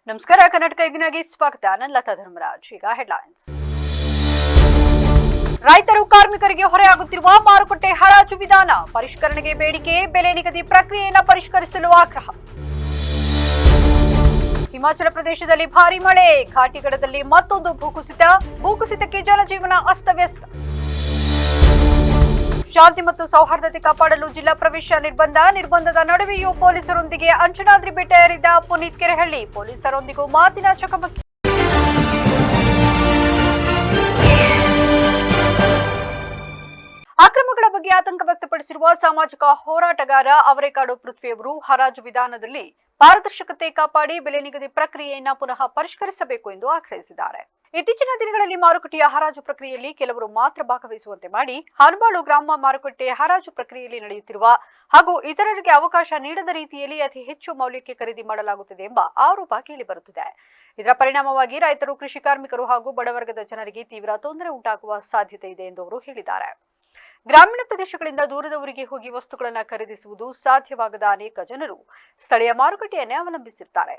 ನಮಸ್ಕಾರ. ಕರ್ನಾಟಕ ಇದೀನಾಗಿ ಸ್ವಾಗತ. ನಾನು ಲತಾ ಧರ್ಮರಾಜ್. ಈಗ ಹೆಡ್ಲೈನ್ಸ್. ರೈತರು ಕಾರ್ಮಿಕರಿಗೆ ಹೊರೆಯಾಗುತ್ತಿರುವ ಮಾರುಕಟ್ಟೆ ಹರಾಜು ವಿಧಾನ ಪರಿಷ್ಕರಣೆಗೆ ಬೇಡಿಕೆ, ಬೆಲೆ ನಿಗದಿ ಪ್ರಕ್ರಿಯೆಯನ್ನು ಪರಿಷ್ಕರಿಸಲು ಆಗ್ರಹ. ಹಿಮಾಚಲ ಪ್ರದೇಶದಲ್ಲಿ ಭಾರೀ ಮಳೆ, ಘಾಟಿಗಡದಲ್ಲಿ ಮತ್ತೊಂದು ಭೂಕುಸಿತಕ್ಕೆ ಜನಜೀವನ ಅಸ್ತವ್ಯಸ್ತ. ಶಾಂತಿ ಮತ್ತು ಸೌಹಾರ್ದತೆ ಕಾಪಾಡಲು ಜಿಲ್ಲಾ ಪ್ರವೇಶ ನಿರ್ಬಂಧದ ನಡುವೆಯೂ ಪೊಲೀಸರೊಂದಿಗೆ ಅಂಜನಾದ್ರಿ ಬೆಟ್ಟ ಏರಿದ ಪುನೀತ್ ಕೆರೆಹಳ್ಳಿ. ಪೊಲೀಸರೊಂದಿಗೂ ಮಾತಿನ ಚಕಮಕಿ. ಅಕ್ರಮಗಳ ಬಗ್ಗೆ ಆತಂಕ ವ್ಯಕ್ತಪಡಿಸಿರುವ ಸಾಮಾಜಿಕ ಹೋರಾಟಗಾರ ಅವರೇಕಾಡು ಪೃಥ್ವಿ ಅವರು ಹರಾಜು ವಿಧಾನದಲ್ಲಿ ಪಾರದರ್ಶಕತೆ ಕಾಪಾಡಿ ಬೆಲೆ ನಿಗದಿ ಪ್ರಕ್ರಿಯೆಯನ್ನು ಪುನಃ ಪರಿಷ್ಕರಿಸಬೇಕು ಎಂದು ಆಗ್ರಹಿಸಿದ್ದಾರೆ. ಇತ್ತೀಚಿನ ದಿನಗಳಲ್ಲಿ ಮಾರುಕಟ್ಟೆಯ ಹರಾಜು ಪ್ರಕ್ರಿಯೆಯಲ್ಲಿ ಕೆಲವರು ಮಾತ್ರ ಭಾಗವಹಿಸುವಂತೆ ಮಾಡಿ ಹಾನಬಾಳು ಗ್ರಾಮ ಮಾರುಕಟ್ಟೆ ಹರಾಜು ಪ್ರಕ್ರಿಯೆಯಲ್ಲಿ ನಡೆಯುತ್ತಿರುವ ಹಾಗೂ ಇತರರಿಗೆ ಅವಕಾಶ ನೀಡದ ರೀತಿಯಲ್ಲಿ ಅತಿ ಹೆಚ್ಚು ಮೌಲ್ಯಕ್ಕೆ ಖರೀದಿ ಮಾಡಲಾಗುತ್ತಿದೆ ಎಂಬ ಆರೋಪ ಕೇಳಿಬರುತ್ತಿದೆ. ಇದರ ಪರಿಣಾಮವಾಗಿ ರೈತರು, ಕೃಷಿ ಕಾರ್ಮಿಕರು ಹಾಗೂ ಬಡವರ್ಗದ ಜನರಿಗೆ ತೀವ್ರ ತೊಂದರೆ ಉಂಟಾಗುವ ಸಾಧ್ಯತೆ ಇದೆ ಎಂದು ಅವರು ಹೇಳಿದ್ದಾರೆ. ಗ್ರಾಮೀಣ ಪ್ರದೇಶಗಳಿಂದ ದೂರದ ಊರಿಗೆ ಹೋಗಿ ವಸ್ತುಗಳನ್ನು ಖರೀದಿಸುವುದು ಸಾಧ್ಯವಾಗದ ಅನೇಕ ಜನರು ಸ್ಥಳೀಯ ಮಾರುಕಟ್ಟೆಯನ್ನೇ ಅವಲಂಬಿಸಿರ್ತಾರೆ.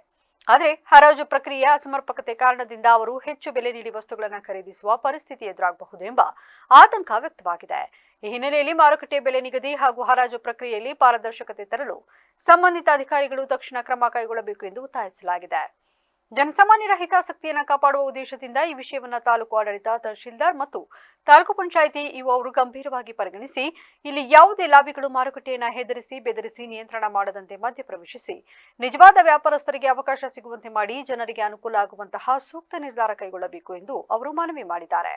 ಆದರೆ ಹರಾಜು ಪ್ರಕ್ರಿಯೆಯ ಅಸಮರ್ಪಕತೆ ಕಾರಣದಿಂದ ಅವರು ಹೆಚ್ಚು ಬೆಲೆ ನೀಡಿ ವಸ್ತುಗಳನ್ನು ಖರೀದಿಸುವ ಪರಿಸ್ಥಿತಿ ಎದುರಾಗಬಹುದು ಎಂಬ ಆತಂಕ ವ್ಯಕ್ತವಾಗಿದೆ. ಈ ಹಿನ್ನೆಲೆಯಲ್ಲಿ ಮಾರುಕಟ್ಟೆ ಬೆಲೆ ನಿಗದಿ ಹಾಗೂ ಹರಾಜು ಪ್ರಕ್ರಿಯೆಯಲ್ಲಿ ಪಾರದರ್ಶಕತೆ ತರಲು ಸಂಬಂಧಿತ ಅಧಿಕಾರಿಗಳು ತಕ್ಷಣ ಕ್ರಮ ಕೈಗೊಳ್ಳಬೇಕು ಎಂದು ಒತ್ತಾಯಿಸಲಾಗಿದೆ. ಜನಸಾಮಾನ್ಯರ ಹಿತಾಸಕ್ತಿಯನ್ನು ಕಾಪಾಡುವ ಉದ್ದೇಶದಿಂದ ಈ ವಿಷಯವನ್ನು ತಾಲೂಕು ಆಡಳಿತ, ತಹಶೀಲ್ದಾರ್ ಮತ್ತು ತಾಲೂಕು ಪಂಚಾಯಿತಿ ಇವು ಅವರು ಗಂಭೀರವಾಗಿ ಪರಿಗಣಿಸಿ ಇಲ್ಲಿ ಯಾವುದೇ ಲಾಬಿಗಳು ಮಾರುಕಟ್ಟೆಯನ್ನು ಹೆದರಿಸಿ, ಬೆದರಿಸಿ, ನಿಯಂತ್ರಣ ಮಾಡದಂತೆ ಮಧ್ಯಪ್ರವೇಶಿಸಿ ನಿಜವಾದ ವ್ಯಾಪಾರಸ್ಥರಿಗೆ ಅವಕಾಶ ಸಿಗುವಂತೆ ಮಾಡಿ ಜನರಿಗೆ ಅನುಕೂಲ ಆಗುವಂತಹ ಸೂಕ್ತ ನಿರ್ಧಾರ ಕೈಗೊಳ್ಳಬೇಕು ಎಂದು ಅವರು ಮನವಿ ಮಾಡಿದ್ದಾರೆ.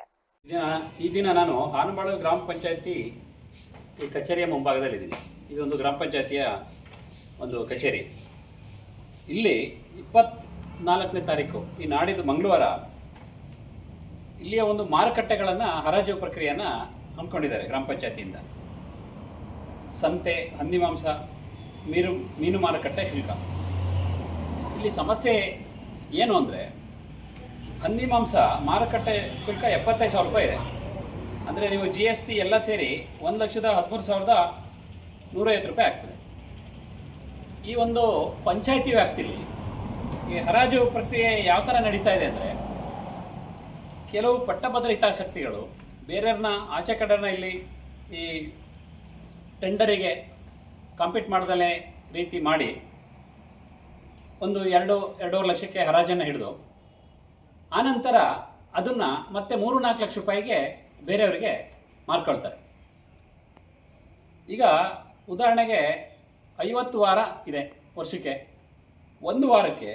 ಈ ದಿನ ನಾನು ಹಾನಬಾಳು ಗ್ರಾಮ ಪಂಚಾಯಿತಿ ಕಚೇರಿಯ ಮುಂಭಾಗದಲ್ಲಿದ್ದೀನಿ. ಇದೊಂದು ಗ್ರಾಮ ಪಂಚಾಯಿತಿಯ ಒಂದು ಕಚೇರಿ. ಇಲ್ಲಿ 24ನೇ ತಾರೀಕು ಈ ನಾಡಿದ್ದು ಮಂಗಳವಾರ ಇಲ್ಲಿಯ ಒಂದು ಮಾರುಕಟ್ಟೆಗಳನ್ನು ಹರಾಜು ಪ್ರಕ್ರಿಯೆಯನ್ನು ಹಮ್ಮಿಕೊಂಡಿದ್ದಾರೆ ಗ್ರಾಮ ಪಂಚಾಯತಿಯಿಂದ. ಸಂತೆ, ಹಂದಿ ಮಾಂಸ, ಮೀನು ಮಾರುಕಟ್ಟೆ ಶುಲ್ಕ. ಇಲ್ಲಿ ಸಮಸ್ಯೆ ಏನು ಅಂದರೆ, ಹಂದಿ ಮಾಂಸ ಮಾರುಕಟ್ಟೆ ಶುಲ್ಕ 75,000 ರೂಪಾಯಿ ಇದೆ. ಅಂದರೆ ನೀವು GST ಎಲ್ಲ ಸೇರಿ 1,13,150 ರೂಪಾಯಿ ಆಗ್ತದೆ. ಈ ಒಂದು ಪಂಚಾಯಿತಿ ವ್ಯಾಪ್ತಿಯಲ್ಲಿ ಈ ಹರಾಜು ಪ್ರಕ್ರಿಯೆ ಯಾವ ಥರ ನಡೀತಾ ಇದೆ ಅಂದರೆ, ಕೆಲವು ಪಟ್ಟಭದ್ರ ಹಿತಾಸಕ್ತಿಗಳು ಬೇರೆಯವ್ರನ್ನ ಆಚೆ ಕಡೆಯವ್ರನ್ನ ಇಲ್ಲಿ ಈ ಟೆಂಡರಿಗೆ ಕಾಂಪೀಟ್ ಮಾಡ್ದಲೇ ರೀತಿ ಮಾಡಿ ಒಂದು 2-2.5 ಲಕ್ಷಕ್ಕೆ ಹರಾಜನ್ನು ಹಿಡಿದು ಆನಂತರ ಅದನ್ನು ಮತ್ತೆ 3-4 ಲಕ್ಷ ರೂಪಾಯಿಗೆ ಬೇರೆಯವರಿಗೆ ಮಾರ್ಕೊಳ್ತಾರೆ. ಈಗ ಉದಾಹರಣೆಗೆ 50 ವಾರ ಇದೆ ವರ್ಷಕ್ಕೆ. ಒಂದು ವಾರಕ್ಕೆ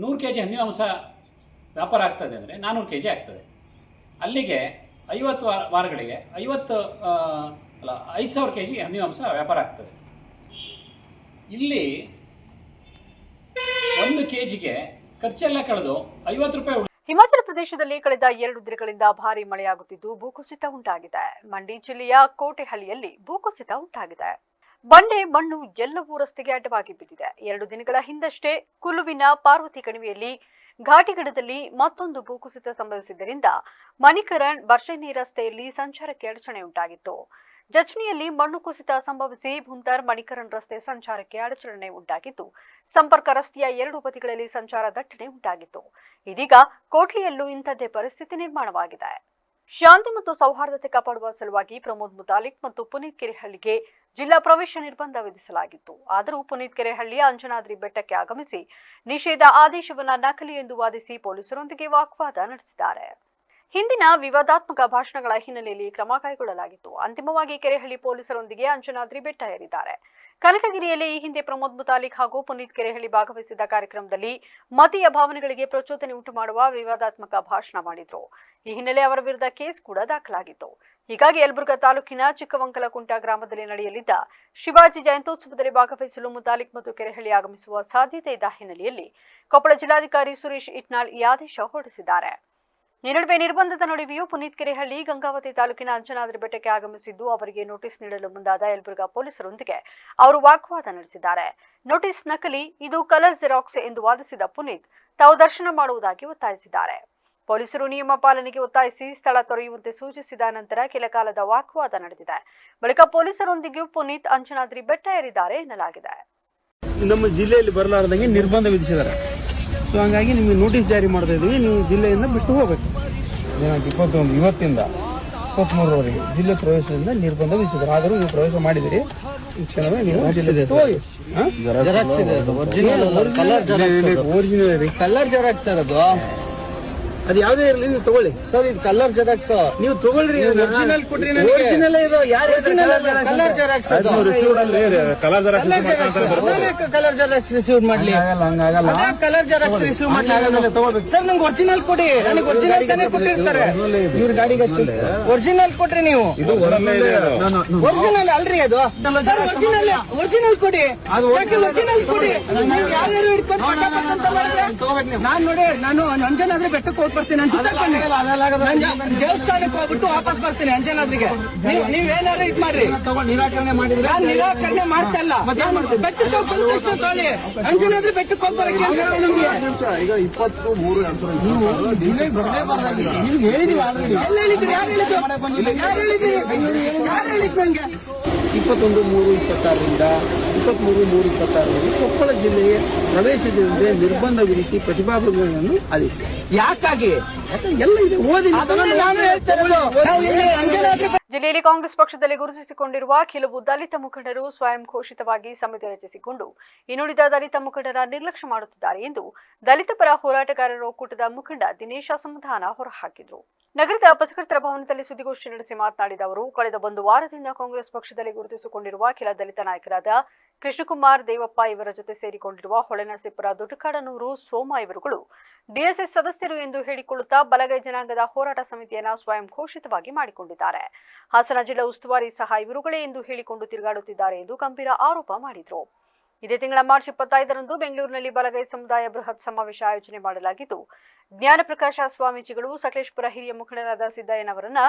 100 kg ಹಂದಿ ಮಾಂಸ ವ್ಯಾಪಾರ ಆಗ್ತದೆ ಅಂದರೆ 400 kg ಆಗ್ತದೆ. ಅಲ್ಲಿಗೆ 50 ವಾರಗಳಿಗೆ 5,000 kg ಹಂದಿ ಮಾಂಸ ವ್ಯಾಪಾರ ಆಗ್ತದೆ. ಇಲ್ಲಿ 1 kgಗೆ ಖರ್ಚೆಲ್ಲ ಕಳೆದು 50 ರೂಪಾಯಿ. ಹಿಮಾಚಲ ಪ್ರದೇಶದಲ್ಲಿ ಕಳೆದ 2 ದಿನಗಳಿಂದ ಭಾರೀ ಮಳೆಯಾಗುತ್ತಿದ್ದು ಭೂಕುಸಿತ ಉಂಟಾಗಿದೆ. ಮಂಡಿ ಜಿಲ್ಲೆಯ ಕೋಟೆಹಳ್ಳಿಯಲ್ಲಿ ಭೂಕುಸಿತ ಉಂಟಾಗಿದೆ. ಬಂಡೆ, ಮಣ್ಣು ಎಲ್ಲವೂ ರಸ್ತೆಗೆ ಅಡ್ಡವಾಗಿ ಬಿದ್ದಿದೆ. 2 ದಿನಗಳ ಹಿಂದಷ್ಟೇ ಕುಲ್ಲುವಿನ ಪಾರ್ವತಿ ಕಣಿವೆಯಲ್ಲಿ ಘಾಟಿಗಡದಲ್ಲಿ ಮತ್ತೊಂದು ಭೂಕುಸಿತ ಸಂಭವಿಸಿದ್ದರಿಂದ ಮಣಿಕರಣ್ ಬರ್ಷೇನಿ ರಸ್ತೆಯಲ್ಲಿ ಸಂಚಾರಕ್ಕೆ ಅಡಚಣೆ ಉಂಟಾಗಿತ್ತು. ಜಚ್ನಿಯಲ್ಲಿ ಮಣ್ಣು ಕುಸಿತ ಸಂಭವಿಸಿ ಭುಂತರ್ ಮಣಿಕರಣ್ ರಸ್ತೆ ಸಂಚಾರಕ್ಕೆ ಅಡಚಣೆ ಉಂಟಾಗಿದ್ದು ಸಂಪರ್ಕ ರಸ್ತೆಯ 2 ಬದಿಗಳಲ್ಲಿ ಸಂಚಾರ ದಟ್ಟಣೆ ಉಂಟಾಗಿತ್ತು. ಇದೀಗ ಕೋಟ್ಲಿಯಲ್ಲೂ ಇಂಥದ್ದೇ ಪರಿಸ್ಥಿತಿ ನಿರ್ಮಾಣವಾಗಿದೆ. ಶಾಂತಿ ಮತ್ತು ಸೌಹಾರ್ದತೆ ಕಾಪಾಡುವ ಸಲುವಾಗಿ ಪ್ರಮೋದ್ ಮುತಾಲಿಕ್ ಮತ್ತು ಪುನೀತ್ ಕೆರೆಹಳ್ಳಿಗೆ ಜಿಲ್ಲಾ ಪ್ರವೇಶ ನಿರ್ಬಂಧ ವಿಧಿಸಲಾಗಿತ್ತು. ಆದರೂ ಪುನೀತ್ ಕೆರೆಹಳ್ಳಿಯ ಅಂಜನಾದ್ರಿ ಬೆಟ್ಟಕ್ಕೆ ಆಗಮಿಸಿ ನಿಷೇಧ ಆದೇಶವನ್ನು ನಕಲಿ ಎಂದು ವಾದಿಸಿ ಪೊಲೀಸರೊಂದಿಗೆ ವಾಗ್ವಾದ ನಡೆಸಿದ್ದಾರೆ. ಹಿಂದಿನ ವಿವಾದಾತ್ಮಕ ಭಾಷಣಗಳ ಹಿನ್ನೆಲೆಯಲ್ಲಿ ಕ್ರಮ ಕೈಗೊಳ್ಳಲಾಗಿತ್ತು. ಅಂತಿಮವಾಗಿ ಕೆರೆಹಳ್ಳಿ ಪೊಲೀಸರೊಂದಿಗೆ ಅಂಜನಾದ್ರಿ ಬೆಟ್ಟ ಏರಿದ್ದಾರೆ. ಕನಕಗಿರಿಯಲ್ಲಿ ಈ ಹಿಂದೆ ಪ್ರಮೋದ್ ಮುತಾಲಿಕ್ ಹಾಗೂ ಪುನೀತ್ ಕೆರೆಹಳ್ಳಿ ಭಾಗವಹಿಸಿದ್ದ ಕಾರ್ಯಕ್ರಮದಲ್ಲಿ ಮತೀಯ ಭಾವನೆಗಳಿಗೆ ಪ್ರಚೋದನೆ ಉಂಟು ಮಾಡುವ ವಿವಾದಾತ್ಮಕ ಭಾಷಣ ಮಾಡಿದ್ರು. ಈ ಹಿನ್ನೆಲೆ ಅವರ ವಿರುದ್ಧ ಕೇಸ್ ಕೂಡ ದಾಖಲಾಗಿತ್ತು. ಹೀಗಾಗಿ ಯಲಬುರ್ಗಾ ತಾಲೂಕಿನ ಚಿಕ್ಕವಂಕಲಕುಂಟ ಗ್ರಾಮದಲ್ಲಿ ನಡೆಯಲಿದ್ದ ಶಿವಾಜಿ ಜಯಂತ್ಯೋತ್ಸವದಲ್ಲಿ ಭಾಗವಹಿಸಲು ಮುತಾಲಿಕ್ ಮತ್ತು ಕೆರೆಹಳ್ಳಿ ಆಗಮಿಸುವ ಸಾಧ್ಯತೆ ಇದ್ದ ಹಿನ್ನೆಲೆಯಲ್ಲಿ ಕೊಪ್ಪಳ ಜಿಲ್ಲಾಧಿಕಾರಿ ಸುರೇಶ್ ಇಟ್ನಾಳ್ ಈ ಆದೇಶ ಹೊರಡಿಸಿದ್ದಾರೆ. ಈ ನಡುವೆ ನಿರ್ಬಂಧದ ನಡುವೆಯೂ ಪುನೀತ್ ಕೆರೆಹಳ್ಳಿ ಗಂಗಾವತಿ ತಾಲೂಕಿನ ಅಂಜನಾದ್ರಿ ಬೆಟ್ಟಕ್ಕೆ ಆಗಮಿಸಿದ್ದು ಅವರಿಗೆ ನೋಟಿಸ್ ನೀಡಲು ಮುಂದಾದ ಯಲಬುರ್ಗಾ ಪೊಲೀಸರೊಂದಿಗೆ ಅವರು ವಾಗ್ವಾದ ನಡೆಸಿದ್ದಾರೆ. ನೋಟಿಸ್ ನಕಲಿ, ಇದು ಕಲರ್ ಜೆರಾಕ್ಸ್ ಎಂದು ವಾದಿಸಿದ ಪುನೀತ್ ತಾವು ದರ್ಶನ ಮಾಡುವುದಾಗಿ ಒತ್ತಾಯಿಸಿದ್ದಾರೆ. ಪೊಲೀಸರು ನಿಯಮ ಪಾಲನೆಗೆ ಒತ್ತಾಯಿಸಿ ಸ್ಥಳ ತೊರೆಯುವಂತೆ ಸೂಚಿಸಿದ ನಂತರ ಕೆಲ ಕಾಲದ ವಾಗ್ವಾದ ನಡೆದಿದೆ. ಬಳಿಕ ಪೊಲೀಸರೊಂದಿಗೂ ಪುನೀತ್ ಅಂಜನಾದ್ರಿ ಬೆಟ್ಟ ಏರಿದ್ದಾರೆ ಎನ್ನಲಾಗಿದೆ. ನಮ್ಮ ಜಿಲ್ಲೆಯಲ್ಲಿ ಬರಲಾರದಂಗೆ ನಿರ್ಬಂಧ ವಿಧಿಸಿದ್ದಾರೆ. ಸೊ ಹಂಗಾಗಿ ನಿಮಗೆ ನೋಟಿಸ್ ಜಾರಿ ಮಾಡ್ತಾ ಇದೀವಿ, ನೀವು ಜಿಲ್ಲೆಯಿಂದ ಬಿಟ್ಟು ಹೋಗಬೇಕು. ದಿನಾಂಕ 21 ಇವತ್ತಿಂದ 23ರವರೆಗೆ ಜಿಲ್ಲೆ ಪ್ರವೇಶದಿಂದ ನಿರ್ಬಂಧ ವಿಧಿಸಿದ್ರು. ಆದರೂ ನೀವು ಪ್ರವೇಶ ಮಾಡಿದಿರಿ, ಈ ಕ್ಷಣವೇ ನೀವು ಜಿಲ್ಲೆ ಬಿಟ್ಟು ಹೋಗಿ. ಒರಿಜಿನಲ್ ಕಲರ್ ಜೆರಾಕ್ಸ್ ಅದು, ಅದು ಯಾವುದೇ ಇರಲಿ ನೀವು ತಗೊಳ್ಳಿ ಸರ್. ಇದು ಕಲರ್ ಜೆರಾಕ್ಸ್ ನೀವು ತಗೊಳ್ರಿ. ಒರಿಜಿನಲ್ ಕೊಟ್ರಿ, ಒರಿಜಿನಲ್ ಇದು ಯಾರು colour xerox colour xerox receive ಮಾಡ್ಲಿ, ಕಲರ್ ಜೆರಾಕ್ಸ್ ರಿಸೀವ್ ಮಾಡ್ಲಿ ಸರ್. ನಂಗೆ ಒರಿಜಿನಲ್ ಕೊಡಿ, ನನಗೆ ಒರಿಜಿನಲ್ ತಾನೇ ಕೊಟ್ಟಿರ್ತಾರೆ. ಇವ್ರ ಗಾಡಿಗೆ ಒರಿಜಿನಲ್ ಕೊಟ್ರಿ ನೀವು. ಒರಿಜಿನಲ್ ಅಲ್ರಿ ಅದು ಸರ್, ಒರಿಜಿನಲ್ ಒರಿಜಿನಲ್ ಕೊಡಿ, ಒರಿಜಿನಲ್ ಕೊಡಿ. ಯಾರ್ಯಾರು ನಾನು ನೋಡಿ, ನಾನು ಅಂಜನಾದ್ರಿ ಬೆಟ್ಟಕ್ಕೆ ಹೋಗಿ ಬರ್ತೀನಿ, ದೇವಸ್ಥಾನಕ್ಕೆ ಹೋಗ್ಬಿಟ್ಟು ವಾಪಸ್ ಬರ್ತೀನಿ ಅಂಜನಾದ್ರಿಗೆ. ನೀವೇನಾದ್ರು ಇದು ಮಾಡ್ರಿ, ನಿರಾಕರಣೆ ಮಾಡಿದ್ರೆ ನಿರಾಕರಣೆ ಮಾಡ್ತಾ ಇಲ್ಲ. ಬೆಟ್ಟಕ್ಕೆ ಹೋಗಿ ಬಂದ ತಕ್ಷಣ ತೊಗೊಳ್ಳಿ, ಅಂಜನಾದ್ರಿ ಬೆಟ್ಟಕ್ಕೆ ಹೋಗಿ ಬರಕ್ಕೆ ಈಗ 23 ಹೇಳಿದೀವಿ ಆಲ್ರೆಡಿ. ಯಾರು ಹೇಳಿದ್ರು? ಯಾರು ಹೇಳಿದ್ರು ನಂಗೆ? 21/3/26ರಿಂದ 23/3/26 ಕೊಪ್ಪಳ ಜಿಲ್ಲೆಗೆ ಪ್ರವೇಶಿಸಿದಂತೆ ನಿರ್ಬಂಧ ವಿಧಿಸಿ ಪ್ರತಿಭಾಭಂಗವನ್ನು ಆದೇಶಿಸಿದೆ. ಯಾಕಾಗಿ? ಎಲ್ಲ ಇದೆ, ಓದಿ. ಜಿಲ್ಲೆಯಲ್ಲಿ ಕಾಂಗ್ರೆಸ್ ಪಕ್ಷದಲ್ಲಿ ಗುರುತಿಸಿಕೊಂಡಿರುವ ಕೆಲವು ದಲಿತ ಮುಖಂಡರು ಸ್ವಯಂ ಘೋಷಿತವಾಗಿ ಸಮಿತಿ ರಚಿಸಿಕೊಂಡು ಇನ್ನುಳಿದ ದಲಿತ ಮುಖಂಡರ ನಿರ್ಲಕ್ಷ್ಯ ಮಾಡುತ್ತಿದ್ದಾರೆ ಎಂದು ದಲಿತ ಪರ ಹೋರಾಟಗಾರರ ಒಕ್ಕೂಟದ ಮುಖಂಡ ದಿನೇಶ ಅಸಮಾಧಾನ ಹೊರಹಾಕಿದರು. ನಗರದ ಪತ್ರಕರ್ತರ ಭವನದಲ್ಲಿ ಸುದ್ದಿಗೋಷ್ಠಿ ನಡೆಸಿ ಮಾತನಾಡಿದ ಅವರು, ಕಳೆದ ಒಂದು ವಾರದಿಂದ ಕಾಂಗ್ರೆಸ್ ಪಕ್ಷದಲ್ಲಿ ಗುರುತಿಸಿಕೊಂಡಿರುವ ಕೆಲ ದಲಿತ ನಾಯಕರಾದ ಕೃಷ್ಣಕುಮಾರ್, ದೇವಪ್ಪ ಇವರ ಜೊತೆ ಸೇರಿಕೊಂಡಿರುವ ಹೊಳೆನರಸೀಪುರ, ದೊಡ್ಡಕಾಡನೂರು, ಸೋಮ ಇವರುಗಳು ಡಿಎಸ್ಎಸ್ ಸದಸ್ಯರು ಎಂದು ಹೇಳಿಕೊಳ್ಳುತ್ತಾ ಬಲಗೈ ಜನಾಂಗದ ಹೋರಾಟ ಸಮಿತಿಯನ್ನು ಸ್ವಯಂ ಘೋಷಿತವಾಗಿ ಮಾಡಿಕೊಂಡಿದ್ದಾರೆ. ಹಾಸನ ಜಿಲ್ಲಾ ಉಸ್ತುವಾರಿ ಸಹ ಇವರುಗಳೇ ಎಂದು ಹೇಳಿಕೊಂಡು ತಿರುಗಾಡುತ್ತಿದ್ದಾರೆ ಎಂದು ಗಂಭೀರ ಆರೋಪ ಮಾಡಿದರು. ಇದೇ ತಿಂಗಳ ಮಾರ್ಚ್ 25ರಂದು ಬೆಂಗಳೂರಿನಲ್ಲಿ ಬಲಗೈ ಸಮುದಾಯ ಬೃಹತ್ ಸಮಾವೇಶ ಆಯೋಜನೆ ಮಾಡಲಾಗಿದ್ದು, ಜ್ಞಾನಪ್ರಕಾಶ ಸ್ವಾಮೀಜಿಗಳು ಸಕಲೇಶಪುರ ಹಿರಿಯ ಮುಖಂಡರಾದ ಸಿದ್ದಯ್ಯನವರನ್ನ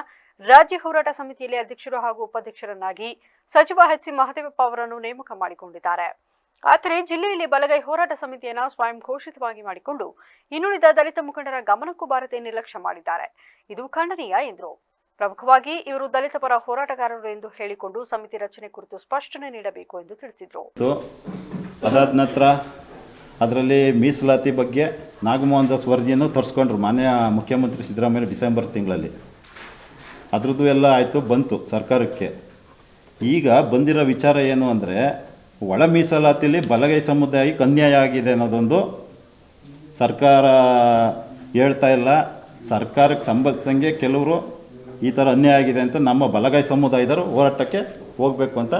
ರಾಜ್ಯ ಹೋರಾಟ ಸಮಿತಿಯಲ್ಲಿ ಅಧ್ಯಕ್ಷರು ಹಾಗೂ ಉಪಾಧ್ಯಕ್ಷರನ್ನಾಗಿ, ಸಚಿವ ಎಚ್ ಸಿ ಮಹದೇವಪ್ಪ ಅವರನ್ನು ನೇಮಕ ಮಾಡಿಕೊಂಡಿದ್ದಾರೆ. ಆದರೆ ಜಿಲ್ಲೆಯಲ್ಲಿ ಬಲಗೈ ಹೋರಾಟ ಸಮಿತಿಯನ್ನು ಸ್ವಯಂ ಘೋಷಿತವಾಗಿ ಮಾಡಿಕೊಂಡು ಇನ್ನುಳಿದ ದಲಿತ ಮುಖಂಡರ ಗಮನಕ್ಕೂ ಬಾರದೆ ನಿರ್ಲಕ್ಷ್ಯ ಮಾಡಿದ್ದಾರೆ. ಇದು ಖಂಡನೀಯ ಎಂದರು. ಪ್ರಮುಖವಾಗಿ ಇವರು ದಲಿತ ಪರ ಹೋರಾಟಗಾರರು ಎಂದು ಹೇಳಿಕೊಂಡು ಸಮಿತಿ ರಚನೆ ಕುರಿತು ಸ್ಪಷ್ಟನೆ ನೀಡಬೇಕು ಎಂದು ತಿಳಿಸಿದರು. ಅದಾದ ನಂತರ ಅದರಲ್ಲಿ ಮೀಸಲಾತಿ ಬಗ್ಗೆ ನಾಗಮೋಹನ್ ದಾಸ್ ವರದಿಯನ್ನು ತರಿಸ್ಕೊಂಡ್ರು ಮಾನ್ಯ ಮುಖ್ಯಮಂತ್ರಿ ಸಿದ್ದರಾಮಯ್ಯ ಡಿಸೆಂಬರ್ ತಿಂಗಳಲ್ಲಿ. ಅದ್ರದ್ದು ಎಲ್ಲ ಆಯಿತು, ಬಂತು ಸರ್ಕಾರಕ್ಕೆ. ಈಗ ಬಂದಿರೋ ವಿಚಾರ ಏನು ಅಂದರೆ, ಒಳ ಮೀಸಲಾತಿಯಲ್ಲಿ ಬಲಗೈ ಸಮುದಾಯಕ್ಕೆ ಅನ್ಯಾಯ ಆಗಿದೆ ಅನ್ನೋದೊಂದು ಸರ್ಕಾರ ಹೇಳ್ತಾ ಇಲ್ಲ. ಸರ್ಕಾರಕ್ಕೆ ಸಂಬಂಧಿಸಂಗೆ ಕೆಲವರು ಈ ಥರ ಅನ್ಯಾಯ ಆಗಿದೆ ಅಂತ ನಮ್ಮ ಬಲಗೈ ಸಮುದಾಯದವರು ಹೋರಾಟಕ್ಕೆ ಹೋಗಬೇಕು ಅಂತ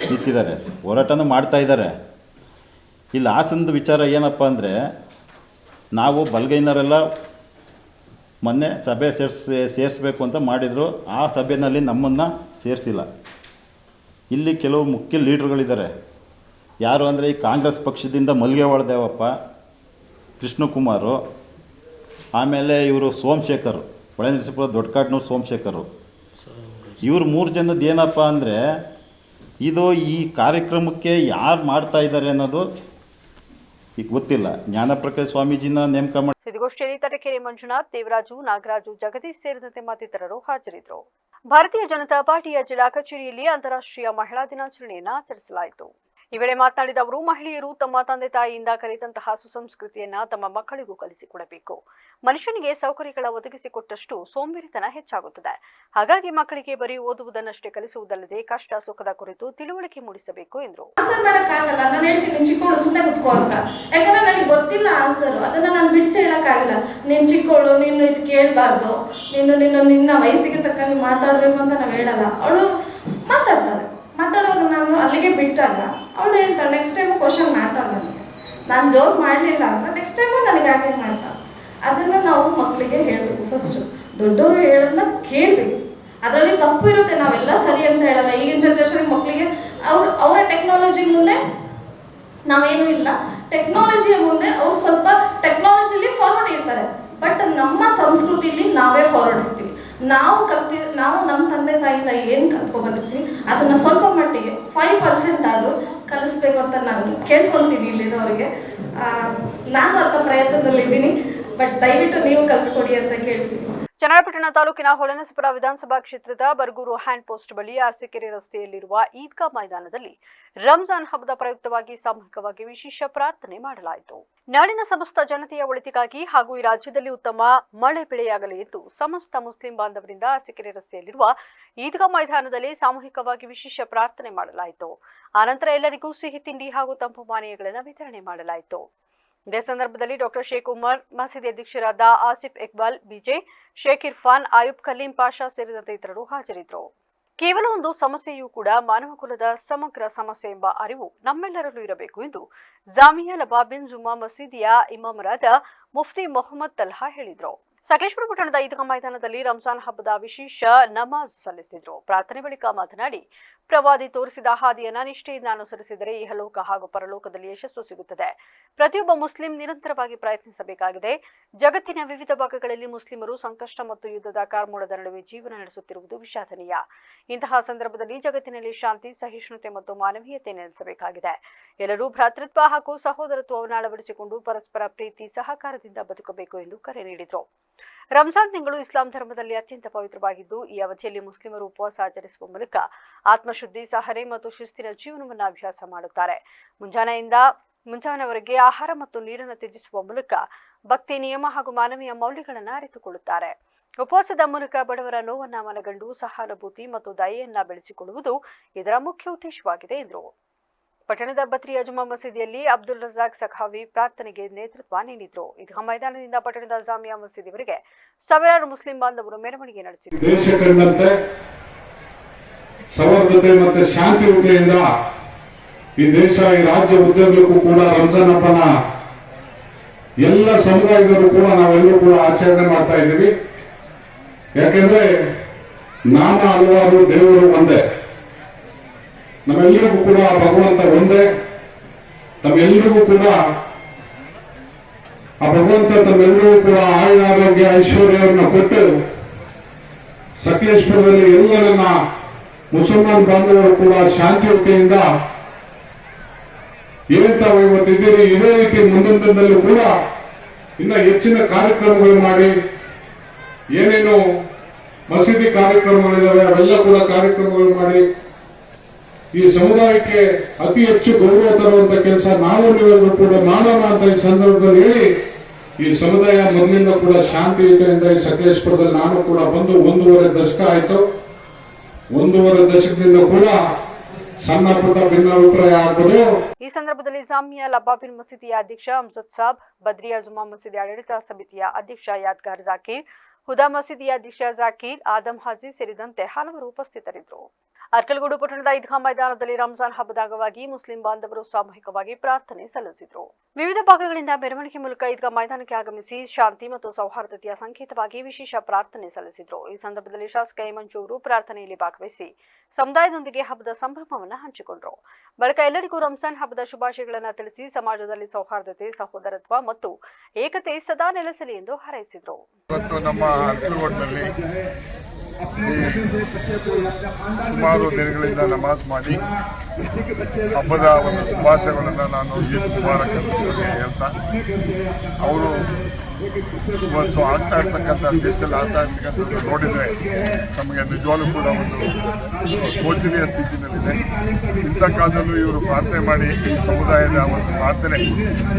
ನಿಂತಿದ್ದಾರೆ, ಹೋರಾಟನೂ ಮಾಡ್ತಾಯಿದ್ದಾರೆ. ಇಲ್ಲಿ ಹಾಸನದ ವಿಚಾರ ಏನಪ್ಪ ಅಂದರೆ, ನಾವು ಬಲಗೈನವರೆಲ್ಲ ಮೊನ್ನೆ ಸಭೆ ಸೇರಿಸ್ಬೇಕು ಅಂತ ಮಾಡಿದರು. ಆ ಸಭೆಯಲ್ಲಿ ನಮ್ಮನ್ನು ಸೇರಿಸಿಲ್ಲ. ಇಲ್ಲಿ ಕೆಲವು ಮುಖ್ಯ ಲೀಡ್ರುಗಳಿದ್ದಾರೆ. ಯಾರು ಅಂದರೆ, ಈ ಕಾಂಗ್ರೆಸ್ ಪಕ್ಷದಿಂದ ಮಲ್ಲಿಗೆವಾಳ ದೇವಪ್ಪ, ಕೃಷ್ಣಕುಮಾರು, ಆಮೇಲೆ ಇವರು ಸೋಮಶೇಖರ್, ಹೊಳೆನರಸೀಪುರ ದೊಡ್ಡಕಾಡನೂರು ಸೋಮಶೇಖರು. ಇವರು 3 ಜನದ್ದು ಏನಪ್ಪ ಅಂದರೆ, ಇದು ಈ ಕಾರ್ಯಕ್ರಮಕ್ಕೆ ಯಾರು ಮಾಡ್ತಾ ಇದ್ದಾರೆ ಅನ್ನೋದು ಈಗ ಗೊತ್ತಿಲ್ಲ. ಜ್ಞಾನಪ್ರಕಾಶ ಸ್ವಾಮೀಜಿನ ನೇಮಕ ಮಾಡಿ. ಸುದ್ದಿಗೋಷ್ಠಿಯಲ್ಲಿ ತರೀಕೆರೆ ಮಂಜುನಾಥ್, ದೇವರಾಜು, ನಾಗರಾಜು, ಜಗದೀಶ್ ಸೇರಿದಂತೆ ಮತ್ತಿತರರು ಹಾಜರಿದ್ದರು. ಭಾರತೀಯ ಜನತಾ ಪಾರ್ಟಿಯ ಜಿಲ್ಲಾ ಕಚೇರಿಯಲ್ಲಿ ಅಂತಾರಾಷ್ಟ್ರೀಯ ಮಹಿಳಾ ದಿನಾಚರಣೆಯನ್ನು ಆಚರಿಸಲಾಯಿತು. ಈ ವೇಳೆ ಮಾತನಾಡಿದ ಅವರು, ಮಹಿಳೆಯರು ತಮ್ಮ ತಂದೆ ತಾಯಿಯಿಂದ ಕಲಿತಂತಹ ಸುಸಂಸ್ಕೃತಿಯನ್ನ ತಮ್ಮ ಮಕ್ಕಳಿಗೂ ಕಲಿಸಿಕೊಡಬೇಕು. ಮನುಷ್ಯನಿಗೆ ಸೌಕರ್ಯಗಳ ಒದಗಿಸಿಕೊಟ್ಟಷ್ಟು ಸೋಂಬೇರಿತನ ಹೆಚ್ಚಾಗುತ್ತದೆ. ಹಾಗಾಗಿ ಮಕ್ಕಳಿಗೆ ಬರೀ ಓದುವುದನ್ನಷ್ಟೇ ಕಲಿಸುವುದಲ್ಲದೆ ಕಷ್ಟ ಸುಖದ ಕುರಿತು ತಿಳುವಳಿಕೆ ಮೂಡಿಸಬೇಕು ಎಂದರು. ಆನ್ಸರ್ ಮಾಡಕ್ಕಾಗಲ್ಲ, ನಾನು ಹೇಳ್ತೀನಿ ಚಿಕ್ಕವಳು ಸುಮ್ಮನೆ ಕುತ್ಕೋ ಅಂತ. ಯಾಕಂದ್ರೆ ನನಗೆ ಗೊತ್ತಿಲ್ಲ ಆನ್ಸರ್, ಅದನ್ನ ನಾನು ಬಿಡಿಸಿ ಹೇಳಕ್ಕಾಗಲ್ಲ. ನೀನು ಚಿಕ್ಕವಳು, ನೀನು ಇದು ಕೇಳಬಾರ್ದು, ನಿನ್ನ ವಯಸ್ಸಿಗೆ ತಕ್ಕಂಗೆ ಮಾತಾಡ್ಬೇಕು ಅಂತ ನಾವು ಹೇಳಲ್ಲ. ಅವಳು ಮಾತಾಡ್ತಾಳೆ. ಮಾತಾಡುವಾಗ ನಾನು ಅಲ್ಲಿಗೆ ಬಿಟ್ಟಾಗ ಅವಳು ಹೇಳ್ತಾಳೆ, ನೆಕ್ಸ್ಟ್ ಟೈಮು ಕ್ವಶನ್ ಮಾಡ್ತಾಳೆ ನನಗೆ. ನಾನು ಜೋರು ಮಾಡಲಿಲ್ಲ ಅಂದ್ರೆ ನೆಕ್ಸ್ಟ್ ಟೈಮು ನನಗೆ ಹಾಗೆ ಮಾಡ್ತಾಳೆ. ಅದನ್ನು ನಾವು ಮಕ್ಕಳಿಗೆ ಹೇಳಬೇಕು. ಫಸ್ಟು ದೊಡ್ಡವರು ಹೇಳೋದನ್ನ ಕೇಳಬೇಕು. ಅದರಲ್ಲಿ ತಪ್ಪು ಇರುತ್ತೆ, ನಾವೆಲ್ಲ ಸರಿ ಅಂತ ಹೇಳಲ್ಲ. ಈಗಿನ ಜನ್ರೇಷನ್ ಮಕ್ಕಳಿಗೆ ಅವರ ಟೆಕ್ನಾಲಜಿ ಮುಂದೆ ನಾವೇನು ಇಲ್ಲ. ಟೆಕ್ನಾಲಜಿಯ ಮುಂದೆ ಅವ್ರು ಸ್ವಲ್ಪ ಟೆಕ್ನಾಲಜಿಲಿ ಫಾರ್ವರ್ಡ್ ಇರ್ತಾರೆ. ಬಟ್ ನಮ್ಮ ಸಂಸ್ಕೃತಿಲಿ ನಾವೇ ಫಾರ್ವರ್ಡ್ ಇರ್ತೀವಿ. ನಾವು ನಮ್ಮ ತಂದೆ ತಾಯಿಯಿಂದ ಏನು ಕಲ್ತ್ಕೊಂಡ್ಬಂದಿರ್ತೀವಿ ಅದನ್ನು ಸ್ವಲ್ಪ ಮಟ್ಟಿಗೆ 5% ಆದರೂ ಕಲಿಸ್ಬೇಕು ಅಂತ ನಾನು ಕೇಳ್ಕೊಳ್ತೀನಿ ಇಲ್ಲಿರೋರಿಗೆ. ನಾನು ಅಂತ ಪ್ರಯತ್ನದಲ್ಲಿದ್ದೀನಿ. ಬಟ್ ದಯವಿಟ್ಟು ನೀವು ಕಲಿಸ್ಕೊಡಿ ಅಂತ ಕೇಳ್ತೀನಿ. ಚನ್ನಪಟ್ಟಣ ತಾಲೂಕಿನ ಹೊಳೆನರಸೀಪುರ ವಿಧಾನಸಭಾ ಕ್ಷೇತ್ರದ ಬರಗೂರು ಹ್ಯಾಂಡ್ ಪೋಸ್ಟ್ ಬಳಿ ಅರಸೀಕೆರೆ ರಸ್ತೆಯಲ್ಲಿರುವ ಈದ್ಗಾ ಮೈದಾನದಲ್ಲಿ ರಂಜಾನ್ ಹಬ್ಬದ ಪ್ರಯುಕ್ತವಾಗಿ ಸಾಮೂಹಿಕವಾಗಿ ವಿಶೇಷ ಪ್ರಾರ್ಥನೆ ಮಾಡಲಾಯಿತು. ನಾಡಿನ ಸಮಸ್ತ ಜನತೆಯ ಒಳಿತಿಗಾಗಿ ಹಾಗೂ ಈ ರಾಜ್ಯದಲ್ಲಿ ಉತ್ತಮ ಮಳೆ ಬೆಳೆಯಾಗಲಿ ಎಂದು ಸಮಸ್ತ ಮುಸ್ಲಿಂ ಬಾಂಧವರಿಂದ ಅರಸೀಕೆರೆ ರಸ್ತೆಯಲ್ಲಿರುವ ಈದ್ಗಾ ಮೈದಾನದಲ್ಲಿ ಸಾಮೂಹಿಕವಾಗಿ ವಿಶೇಷ ಪ್ರಾರ್ಥನೆ ಮಾಡಲಾಯಿತು. ಆನಂತರ ಎಲ್ಲರಿಗೂ ಸಿಹಿ ತಿಂಡಿ ಹಾಗೂ ತಂಪು ಪಾನೀಯಗಳನ್ನು ವಿತರಣೆ ಮಾಡಲಾಯಿತು. ಇದೇ ಸಂದರ್ಭದಲ್ಲಿ ಡಾಕ್ಟರ್ ಶೇಖ್ ಉಮರ್, ಮಸೀದಿ ಅಧ್ಯಕ್ಷರಾದ ಆಸಿಫ್ ಇಕ್ಬಾಲ್, ಬಿಜೆ, ಶೇಖ್ ಇರ್ಫಾನ್, ಆಯುಬ್ ಕಲೀಂ ಪಾಷಾ ಸೇರಿದಂತೆ ಇತರರು ಹಾಜರಿದ್ದರು. ಕೇವಲ ಒಂದು ಸಮಸ್ಯೆಯೂ ಕೂಡ ಮಾನವ ಕುಲದ ಸಮಗ್ರ ಸಮಸ್ಯೆ ಎಂಬ ಅರಿವು ನಮ್ಮೆಲ್ಲರಲ್ಲೂ ಇರಬೇಕು ಎಂದು ಜಾಮಿಯಾ ಲಬಾಬಿನ್ ಜುಮಾ ಮಸೀದಿಯ ಇಮಾಮರಾದ ಮುಫ್ತಿ ಮೊಹಮ್ಮದ್ ತಲ್ಹಾ ಹೇಳಿದರು. ಸಕಲೇಶಪುರ ಪಟ್ಟಣದ ಈದ್ಗಾ ಮೈದಾನದಲ್ಲಿ ರಂಜಾನ್ ಹಬ್ಬದ ವಿಶೇಷ ನಮಾಜ್ ಸಲ್ಲಿಸಿದರು. ಪ್ರಾರ್ಥನೆ ಬಳಿಕ ಮಾತನಾಡಿ, ಪ್ರವಾದಿ ತೋರಿಸಿದ ಹಾದಿಯನ್ನ ನಿಷ್ಠೆಯಿಂದ ಅನುಸರಿಸಿದರೆ ಇಹಲೋಕ ಹಾಗೂ ಪರಲೋಕದಲ್ಲಿ ಯಶಸ್ಸು ಸಿಗುತ್ತದೆ. ಪ್ರತಿಯೊಬ್ಬ ಮುಸ್ಲಿಂ ನಿರಂತರವಾಗಿ ಪ್ರಯತ್ನಿಸಬೇಕಾಗಿದೆ. ಜಗತ್ತಿನ ವಿವಿಧ ಭಾಗಗಳಲ್ಲಿ ಮುಸ್ಲಿಮರು ಸಂಕಷ್ಟ ಮತ್ತು ಯುದ್ಧದ ಕಾರ್ಮೋಡದ ನಡುವೆ ಜೀವನ ನಡೆಸುತ್ತಿರುವುದು ವಿಷಾದನೀಯ. ಇಂತಹ ಸಂದರ್ಭದಲ್ಲಿ ಜಗತ್ತಿನಲ್ಲಿ ಶಾಂತಿ, ಸಹಿಷ್ಣುತೆ ಮತ್ತು ಮಾನವೀಯತೆ ನೆಲೆಸಬೇಕಾಗಿದೆ. ಎಲ್ಲರೂ ಭ್ರಾತೃತ್ವ ಹಾಗೂ ಸಹೋದರತ್ವವನ್ನು ಅಳವಡಿಸಿಕೊಂಡು ಪರಸ್ಪರ ಪ್ರೀತಿ, ಸಹಕಾರದಿಂದ ಬದುಕಬೇಕು ಎಂದು ಕರೆ ನೀಡಿದರು. ರಂಜಾನ್ ತಿಂಗಳು ಇಸ್ಲಾಂ ಧರ್ಮದಲ್ಲಿ ಅತ್ಯಂತ ಪವಿತ್ರವಾಗಿದ್ದು, ಈ ಅವಧಿಯಲ್ಲಿ ಮುಸ್ಲಿಮರು ಉಪವಾಸ ಆಚರಿಸುವ ಮೂಲಕ ಆತ್ಮಶುದ್ಧಿ, ಸಹನೆ ಮತ್ತು ಶಿಸ್ತಿನ ಜೀವನವನ್ನು ಅಭ್ಯಾಸ ಮಾಡುತ್ತಾರೆ. ಮುಂಜಾನೆವರೆಗೆ ಆಹಾರ ಮತ್ತು ನೀರನ್ನು ತ್ಯಜಿಸುವ ಮೂಲಕ ಭಕ್ತಿ, ನಿಯಮ ಹಾಗೂ ಮಾನವೀಯ ಮೌಲ್ಯಗಳನ್ನು ಅರಿತುಕೊಳ್ಳುತ್ತಾರೆ. ಉಪವಾಸದ ಮೂಲಕ ಬಡವರ ನೋವನ್ನ ಮನಗಂಡು ಸಹಾನುಭೂತಿ ಮತ್ತು ದಯೆಯನ್ನ ಬೆಳೆಸಿಕೊಳ್ಳುವುದು ಇದರ ಮುಖ್ಯ ಉದ್ದೇಶವಾಗಿದೆ ಎಂದರು. ಪಟ್ಟಣದ ಬತ್ರಿಯಾ ಜುಮಾ ಮಸೀದಿಯಲ್ಲಿ ಅಬ್ದುಲ್ ರಜಾಕ್ ಸಖಾವಿ ಪ್ರಾರ್ಥನೆಗೆ ನೇತೃತ್ವ ನೀಡಿದರು. ಈದ್ಗಾ ಮೈದಾನದಿಂದ ಪಟ್ಟಣದ ಜಾಮಿಯಾ ಮಸೀದಿವರೆಗೆ ಸಾವಿರಾರು ಮುಸ್ಲಿಂ ಬಾಂಧವರು ಮೆರವಣಿಗೆ ನಡೆಸಿದರು. ದೇಶ ಕಂಡಂತೆ ಸೌಹಾರ್ದತೆ ಮತ್ತು ಶಾಂತಿಯುತೆಯಿಂದ ಈ ದೇಶ, ಈ ರಾಜ್ಯ ಉದ್ಯೋಗಕ್ಕೂ ಕೂಡ ರಂಜಾನ್ ಹಬ್ಬನ ಎಲ್ಲ ಸಮುದಾಯದವರು ಕೂಡ ನಾವೆಲ್ಲರೂ ಕೂಡ ಆಚರಣೆ ಮಾಡ್ತಾ ಇದ್ದೀವಿ. ಯಾಕೆಂದ್ರೆ ನಾಮ ಹಲವಾರು, ದೇವರು ಒಂದೇ. ನಮ್ಮೆಲ್ಲರಿಗೂ ಕೂಡ ಭಗವಂತ ಒಂದೇ. ತಮ್ಮೆಲ್ಲರಿಗೂ ಕೂಡ ಆ ಭಗವಂತ ತಮ್ಮೆಲ್ಲರಿಗೂ ಕೂಡ ಆಯುರಾರೋಗ್ಯ, ಐಶ್ವರ್ಯವನ್ನು ಕೊಟ್ಟು ಸಕಲೇಶಪುರದಲ್ಲಿ ಎಲ್ಲ ನಮ್ಮ ಮುಸಲ್ಮಾನ್ ಬಾಂಧವರು ಕೂಡ ಶಾಂತಿಯುತೆಯಿಂದ ಏನ್ ತಾವು ಇವತ್ತಿದ್ದೀರಿ, ಇದೇ ರೀತಿ ಮುಂದಿನ ದಿನದಲ್ಲೂ ಕೂಡ ಇನ್ನ ಹೆಚ್ಚಿನ ಕಾರ್ಯಕ್ರಮಗಳು ಮಾಡಿ, ಏನೇನು ಮಸೀದಿ ಕಾರ್ಯಕ್ರಮಗಳಿದಾವೆ ಅವೆಲ್ಲ ಕೂಡ ಕಾರ್ಯಕ್ರಮಗಳು ಮಾಡಿ ಈ ಸಮುದಾಯಕ್ಕೆ ಅತಿ ಹೆಚ್ಚು ಗೌರವ ತರುವಂತ ಕೆಲಸ ನಾವು ನೀವೆಲ್ಲರೂ ಕೂಡ ಮಾಡೋಣ ಅಂತ ಈ ಸಂದರ್ಭದಲ್ಲಿ ಹೇಳಿ, ಈ ಸಮುದಾಯ ಮೊದಲಿಂದ ಕೂಡ ಶಾಂತಿಯುತೆಯಿಂದ ಈ ಸಕಲೇಶಪುರದಲ್ಲಿ ನಾನು ಕೂಡ ಬಂದು 1.5 ದಶಕ ಆಯ್ತು. 1.5 ದಶಕದಿಂದ ಕೂಡ ಸಣ್ಣ ಪುಟ್ಟ ಭಿನ್ನಾಭಿಪ್ರಾಯ ಆಗ್ಬೋದು. ಈ ಸಂದರ್ಭದಲ್ಲಿ ಜಾಮಿಯಾ ಲಬಾಬಿನ್ ಮಸೀದಿಯ ಅಧ್ಯಕ್ಷ ಅಮ್ಜದ್ ಸಾಬ್, ಬದ್ರಿಯಾ ಜುಮಾ ಮಸೀದಿ ಆಡಳಿತ ಸಮಿತಿಯ ಅಧ್ಯಕ್ಷ ಯಾದ್ಗಾರ್ ಜಾಕೀರ್, ಹುದಾ ಮಸೀದಿಯ ಅಧ್ಯಕ್ಷ ಜಾಕೀರ್, ಆದಂ ಹಾಜಿ ಸೇರಿದಂತೆ ಹಲವರು ಉಪಸ್ಥಿತರಿದ್ದರು. ಅರ್ಕಲಗೂಡು ಪಟ್ಟಣದ ಈದ್ಗಾ ಮೈದಾನದಲ್ಲಿ ರಂಜಾನ್ ಹಬ್ಬದ ಅಂಗವಾಗಿ ಮುಸ್ಲಿಂ ಬಾಂಧವರು ಸಾಮೂಹಿಕವಾಗಿ ಪ್ರಾರ್ಥನೆ ಸಲ್ಲಿಸಿದರು. ವಿವಿಧ ಭಾಗಗಳಿಂದ ಮೆರವಣಿಗೆ ಮೂಲಕ ಈದ್ಗಾ ಮೈದಾನಕ್ಕೆ ಆಗಮಿಸಿ ಶಾಂತಿ ಮತ್ತು ಸೌಹಾರ್ದತೆಯ ಸಂಕೇತವಾಗಿ ವಿಶೇಷ ಪ್ರಾರ್ಥನೆ ಸಲ್ಲಿಸಿದರು. ಈ ಸಂದರ್ಭದಲ್ಲಿ ಶಾಸಕ ಹೇಮಂತ್ ಅವರು ಪ್ರಾರ್ಥನೆಯಲ್ಲಿ ಭಾಗವಹಿಸಿ ಸಮುದಾಯದೊಂದಿಗೆ ಹಬ್ಬದ ಸಂಭ್ರಮವನ್ನು ಹಂಚಿಕೊಂಡರು. ಬಳಿಕ ಎಲ್ಲರಿಗೂ ರಂಜಾನ್ ಹಬ್ಬದ ಶುಭಾಶಯಗಳನ್ನು ತಿಳಿಸಿ ಸಮಾಜದಲ್ಲಿ ಸೌಹಾರ್ದತೆ, ಸಹೋದರತ್ವ ಮತ್ತು ಏಕತೆ ಸದಾ ನೆಲೆಸಲಿ ಎಂದು ಹಾರೈಸಿದರು. ಸುಮಾರು ದಿನಗಳಿಂದ ನಮಾಜ್ ಮಾಡಿ ಹಬ್ಬದ ಒಂದು ಶುಭಾಶಯಗಳನ್ನು ನಾನು ಈದ್ ಮುಬಾರಕ್ ಹೇಳ್ತಾ, ಅವರು ಇವತ್ತು ಆಗ್ತಾ ಇರ್ತಕ್ಕಂಥ ದೇಶದಲ್ಲಿ ಆಗ್ತಾ ಇರ್ತಕ್ಕಂಥದ್ದು ನೋಡಿದರೆ ನಮಗೆ ನಿಜವಾಗ್ಲೂ ಕೂಡ ಒಂದು ಶೋಚನೀಯ ಸ್ಥಿತಿನಲ್ಲಿದೆ. ಇಂಥ ಕಾಲದಲ್ಲೂ ಇವರು ಪ್ರಾರ್ಥನೆ ಮಾಡಿ ಈ ಸಮುದಾಯದ ಒಂದು ಪ್ರಾರ್ಥನೆ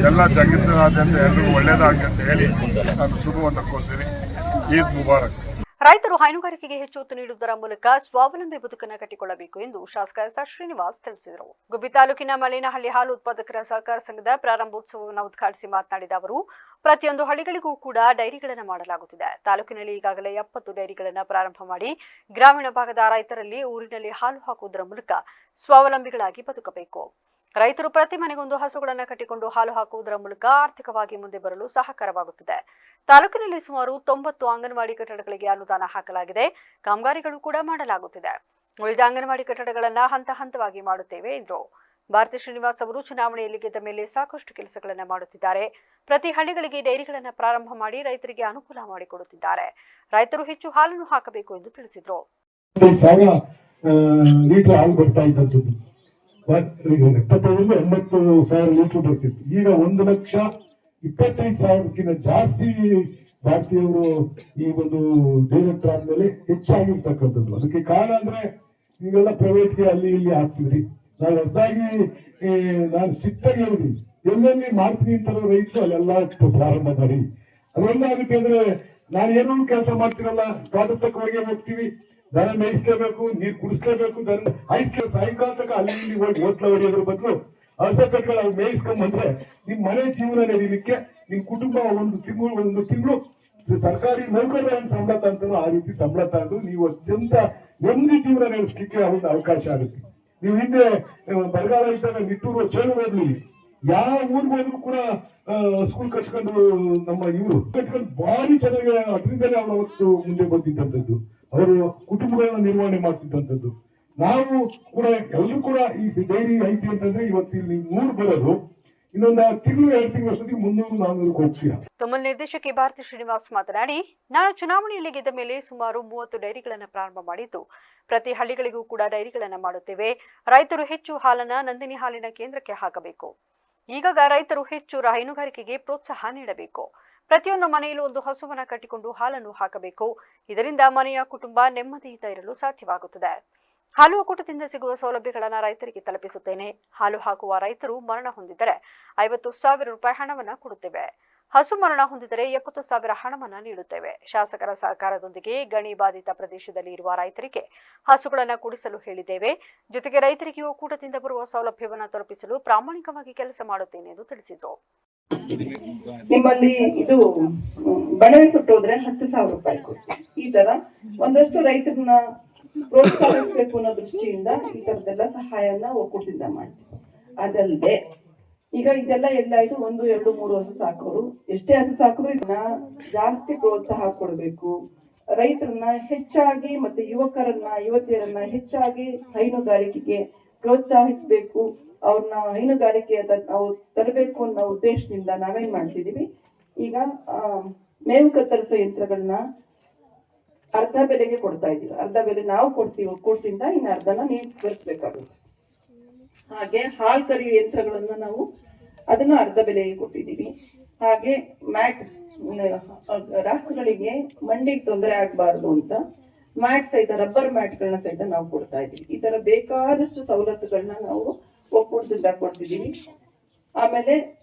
ಎಲ್ಲ ಜಗತ್ತಿನಾದ್ಯಂತ ಎಲ್ಲರಿಗೂ ಒಳ್ಳೆಯದಾಗಲಿ ಅಂತ ಹೇಳಿ ನಾನು ಶುಭವನ್ನು ಕೋರ್ತೀನಿ. ಈದ್ ಮುಬಾರಕ್. ರೈತರು ಹೈನುಗಾರಿಕೆಗೆ ಹೆಚ್ಚು ಒತ್ತು ನೀಡುವುದರ ಮೂಲಕ ಸ್ವಾವಲಂಬಿ ಬದುಕನ್ನು ಕಟ್ಟಿಕೊಳ್ಳಬೇಕು ಎಂದು ಶಾಸಕ ಎಸ್ ಶ್ರೀನಿವಾಸ್ ತಿಳಿಸಿದರು. ಗುಬ್ಬಿ ತಾಲೂಕಿನ ಮಲೇನಹಳ್ಳಿ ಹಾಲು ಉತ್ಪಾದಕರ ಸಹಕಾರ ಸಂಘದ ಪ್ರಾರಂಭೋತ್ಸವವನ್ನು ಉದ್ಘಾಟಿಸಿ ಮಾತನಾಡಿದ ಅವರು, ಪ್ರತಿಯೊಂದು ಹಳ್ಳಿಗಳಿಗೂ ಕೂಡ ಡೈರಿಗಳನ್ನು ಮಾಡಲಾಗುತ್ತಿದೆ. ತಾಲೂಕಿನಲ್ಲಿ ಈಗಾಗಲೇ 70 ಡೈರಿಗಳನ್ನು ಪ್ರಾರಂಭ ಮಾಡಿ ಗ್ರಾಮೀಣ ಭಾಗದ ರೈತರಲ್ಲಿ ಊರಿನಲ್ಲಿ ಹಾಲು ಹಾಕುವುದರ ಮೂಲಕ ಸ್ವಾವಲಂಬಿಗಳಾಗಿ ಬದುಕಬೇಕು. ರೈತರು ಪ್ರತಿ ಮನೆಗೊಂದು ಹಸುಗಳನ್ನು ಕಟ್ಟಿಕೊಂಡು ಹಾಲು ಹಾಕುವುದರ ಮೂಲಕ ಆರ್ಥಿಕವಾಗಿ ಮುಂದೆ ಬರಲು ಸಹಕಾರವಾಗುತ್ತದೆ. ತಾಲೂಕಿನಲ್ಲಿ ಸುಮಾರು 90 ಅಂಗನವಾಡಿ ಕಟ್ಟಡಗಳಿಗೆ ಅನುದಾನ ಹಾಕಲಾಗಿದೆ. ಕಾಮಗಾರಿಗಳು ಕೂಡ ಮಾಡಲಾಗುತ್ತಿದೆ. ಉಳಿದ ಅಂಗನವಾಡಿ ಕಟ್ಟಡಗಳನ್ನು ಹಂತ ಹಂತವಾಗಿ ಮಾಡುತ್ತೇವೆ ಎಂದರು. ಭಾರತಿ ಶ್ರೀನಿವಾಸ್ ಅವರು ಚುನಾವಣೆಯಲ್ಲಿ ಗೆದ್ದ ಮೇಲೆ ಸಾಕಷ್ಟು ಕೆಲಸಗಳನ್ನು ಮಾಡುತ್ತಿದ್ದಾರೆ. ಪ್ರತಿ ಹಳ್ಳಿಗಳಿಗೆ ಡೈರಿಗಳನ್ನು ಪ್ರಾರಂಭ ಮಾಡಿ ರೈತರಿಗೆ ಅನುಕೂಲ ಮಾಡಿಕೊಡುತ್ತಿದ್ದಾರೆ. ರೈತರು ಹೆಚ್ಚು ಹಾಲನ್ನು ಹಾಕಬೇಕು ಎಂದು ತಿಳಿಸಿದರು. 75,000 ಲೀಟರ್ ಬರ್ತಿತ್ತು. ಈಗ 1,25,000ಕ್ಕಿಂತ ಜಾಸ್ತಿ ಭಾರತೀಯವರು ಈ ಒಂದು ಡೈರೆಕ್ಟರ್ ಆದ್ಮೇಲೆ ಹೆಚ್ಚಾಗಿರ್ತಕ್ಕಂಥದ್ದು. ಅದಕ್ಕೆ ಕಾರಣ ಅಂದ್ರೆ ನೀವೆಲ್ಲ ಪ್ರೈವೇಟ್ಗೆ ಅಲ್ಲಿ ಇಲ್ಲಿ ಹಾಕ್ತಿದ್ರಿ. ನಾನು ಹೊಸದಾಗಿ ನಾನು ಸ್ಟ್ರಿಕ್ಟ್ ಆಗಿ ಹೇಳಿದ್ವಿ, ಎಲ್ಲೆಲ್ಲಿ ಮಾಡ್ತೀನಿ ಅಂತ ರೈತರು ಅಲ್ಲೆಲ್ಲ ಪ್ರಾರಂಭ ಮಾಡಿ. ಅದೊಂದಾಗುತ್ತೆ ಅಂದ್ರೆ ನಾನು ಏನೋ ಕೆಲಸ ಮಾಡ್ತೀರಲ್ಲ, ತೋಟಕ್ಕೆ ಹೋಗ್ತೀವಿ, ದನ ಮೇಯಿಸ್ಲೇಬೇಕು, ನೀರು ಕುಡಿಸ್ಲೇಬೇಕು, ದನ ಸಾಯಂಕಾಲ ತನಕ ಅಲ್ಲಿ ಇಲ್ಲಿ ಹೋಗಿ ಓಟ್ಲ ಹೊಡೆಯೋದ್ರ ಬದಲು ಹಸೆ ಕಟ್ಕೊಂಡು ಅವ್ರು ಮೇಯಿಸ್ಕೊಂಡ್ಬಂದ್ರೆ ನಿಮ್ ಮನೆ ಜೀವನ ನಡೀಲಿಕ್ಕೆ, ನಿಮ್ ಕುಟುಂಬ ಒಂದು ತಿಂಗಳು ಸರ್ಕಾರಿ ನೌಕರರ ಸಂಬಳ ತಂತಾನೋ ಆ ರೀತಿ ಸಂಬಳ ತಂದು ನೀವು ಅತ್ಯಂತ ನೆಮ್ಮದಿ ಜೀವನ ನಡೆಸಲಿಕ್ಕೆ ಒಂದು ಅವಕಾಶ ಆಗುತ್ತೆ. ನೀವು ಹಿಂದೆ ಬರಗಾಲ ಇದ್ದಾಗ ನಿಟ್ಟೂರು ಚೇಳುಗಳಲ್ಲಿ ಯಾವ ಊರಿಗೆ ಹೋದ್ರು ಕೂಡ ಸ್ಕೂಲ್ ಕಟ್ಕೊಂಡು ನಮ್ಮ ಇವರು ಕಟ್ಕೊಂಡು ಭಾರಿ ಚೆನ್ನಾಗಿ ಅದರಿಂದಲೇ ಅವನು ಅವತ್ತು ಮುಂದೆ ಬಂದಿದ್ದಂಥದ್ದು, ಅವರು ಕುಟುಂಬಗಳನ್ನ ನಿರ್ವಹಣೆ ಮಾಡ್ತಿದ್ದಂಥದ್ದು. ನಾವು ಕೂಡ ಎಲ್ಲರೂ ಕೂಡ ಈ ಡೈರಿ ಐತಿ ಅಂತಂದ್ರೆ ಇವತ್ತು ಇಲ್ಲಿ 100 ಬರೋದು, ಇನ್ನೊಂದು ತಿಂಗಳು 2 ತಿಂಗಳು ವರ್ಷದಲ್ಲಿ 300-400 ಹೋಗ್ತೀರಾ. ತುಮಲ್ ನಿರ್ದೇಶಕಿ ಭಾರತಿ ಶ್ರೀನಿವಾಸ್ ಮಾತನಾಡಿ, ನಾನು ಚುನಾವಣೆಯಲ್ಲಿ ಗೆದ್ದ ಮೇಲೆ ಸುಮಾರು 30 ಡೈರಿಗಳನ್ನು ಪ್ರಾರಂಭ ಮಾಡಿದ್ದು, ಪ್ರತಿ ಹಳ್ಳಿಗಳಿಗೂ ಕೂಡ ಡೈರಿಗಳನ್ನು ಮಾಡುತ್ತೇವೆ. ರೈತರು ಹೆಚ್ಚು ಹಾಲನ್ನ ನಂದಿನಿ ಹಾಲಿನ ಕೇಂದ್ರಕ್ಕೆ ಹಾಕಬೇಕು. ಈಗಾಗ ರೈತರು ಹೆಚ್ಚು ಹೈನುಗಾರಿಕೆಗೆ ಪ್ರೋತ್ಸಾಹ ನೀಡಬೇಕು. ಪ್ರತಿಯೊಂದು ಮನೆಯಲ್ಲೂ ಒಂದು ಹಸುವನ್ನ ಕಟ್ಟಿಕೊಂಡು ಹಾಲನ್ನು ಹಾಕಬೇಕು. ಇದರಿಂದ ಮನೆಯ ಕುಟುಂಬ ನೆಮ್ಮದಿಯಿಂದ ಇರಲು ಸಾಧ್ಯವಾಗುತ್ತದೆ. ಹಾಲು ಒಕ್ಕೂಟದಿಂದ ಸಿಗುವ ಸೌಲಭ್ಯಗಳನ್ನು ರೈತರಿಗೆ ತಲುಪಿಸುತ್ತೇನೆ. ಹಾಲು ಹಾಕುವ ರೈತರು ಮರಣ ಹೊಂದಿದರೆ 50,000 ರೂಪಾಯಿ ಹಣವನ್ನ ಕೊಡುತ್ತೇವೆ. ಹಸು ಮರಣ ಹೊಂದಿದರೆ 70,000 ಹಣವನ್ನ ನೀಡುತ್ತೇವೆ. ಶಾಸಕರ ಸಹಕಾರದೊಂದಿಗೆ ಗಣಿ ಬಾಧಿತ ಪ್ರದೇಶದಲ್ಲಿ ಇರುವ ರೈತರಿಗೆ ಹಸುಗಳನ್ನು ಕೂಡಿಸಲು ಹೇಳಿದ್ದೇವೆ. ಜೊತೆಗೆ ರೈತರಿಗೆ ಒಕ್ಕೂಟದಿಂದ ಬರುವ ಸೌಲಭ್ಯವನ್ನು ತಲುಪಿಸಲು ಪ್ರಾಮಾಣಿಕವಾಗಿ ಕೆಲಸ ಮಾಡುತ್ತೇನೆ ಎಂದು ತಿಳಿಸಿದರು. ನಿಮ್ಮಲ್ಲಿ ಇದು ಬಣವೆ ಸುಟ್ಟೋದ್ರೆ 10,000 ರೂಪಾಯಿ ಕೊಡ್ತೀವಿ. ಈ ತರ ಒಂದಷ್ಟು ರೈತರನ್ನ ಪ್ರೋತ್ಸಾಹಿಸಬೇಕು ಅನ್ನೋ ದೃಷ್ಟಿಯಿಂದ ಈ ತರದೆಲ್ಲ ಸಹಾಯನ ಒಕ್ಕೂಟದಿಂದ ಮಾಡ್ತೀವಿ. ಅದಲ್ಲದೆ ಈಗ ಇದೆಲ್ಲ ಎಲ್ಲಾಯ್ತು, 1, 2, 3 ಹಸು ಸಾಕೋರು ಎಷ್ಟೇ ಹಸು ಸಾಕಿದ್ರು ಇದನ್ನ ಜಾಸ್ತಿ ಪ್ರೋತ್ಸಾಹ ಕೊಡಬೇಕು. ರೈತರನ್ನ ಹೆಚ್ಚಾಗಿ ಮತ್ತೆ ಯುವತಿಯರನ್ನ ಹೆಚ್ಚಾಗಿ ಹೈನುಗಾರಿಕೆಗೆ ಪ್ರೋತ್ಸಾಹಿಸಬೇಕು. ಅವ್ರನ್ನ ಹೈನುಗಾರಿಕೆ ನಾವು ತರಬೇಕು ಅನ್ನೋ ಉದ್ದೇಶದಿಂದ ನಾವೇನ್ ಮಾಡ್ತಿದೀವಿ, ಈಗ ಮೇವು ಕತ್ತರಿಸೋ ಯಂತ್ರಗಳನ್ನ ಅರ್ಧ ಬೆಲೆಗೆ ಕೊಡ್ತಾ ಇದೀವಿ. ಅರ್ಧ ಬೆಲೆ ನಾವು ಕೊಡ್ತೀವಿ ಒಕ್ಕೂಟದಿಂದ, ಇನ್ನು ಅರ್ಧನ ನೀವು ತರಿಸ್ಬೇಕಾಗುತ್ತೆ. ಹಾಗೆ ಹಾಲ್ ಕರಿಯೋ ಯಂತ್ರಗಳನ್ನ ನಾವು ಅದನ್ನು ಅರ್ಧ ಬೆಲೆಗೆ ಕೊಟ್ಟಿದ್ದೀವಿ. ಹಾಗೆ ಮ್ಯಾಟ್, ರಾಸುಗಳಿಗೆ ಮಂಡಿಗೆ ತೊಂದರೆ ಆಗ್ಬಾರ್ದು ಅಂತ ಮ್ಯಾಟ್ ಸಹಿತ, ರಬ್ಬರ್ ಮ್ಯಾಟ್ಗಳನ್ನ ಸಹಿತ ನಾವು ಕೊಡ್ತಾ ಇದೀವಿ. ಈ ತರ ಬೇಕಾದಷ್ಟು ಸವಲತ್ತುಗಳನ್ನ ನಾವು ಒಕ್ಕೂಟದಿಂದ ಕೊಡ್ತಿದೀವಿ. ಆಮೇಲೆ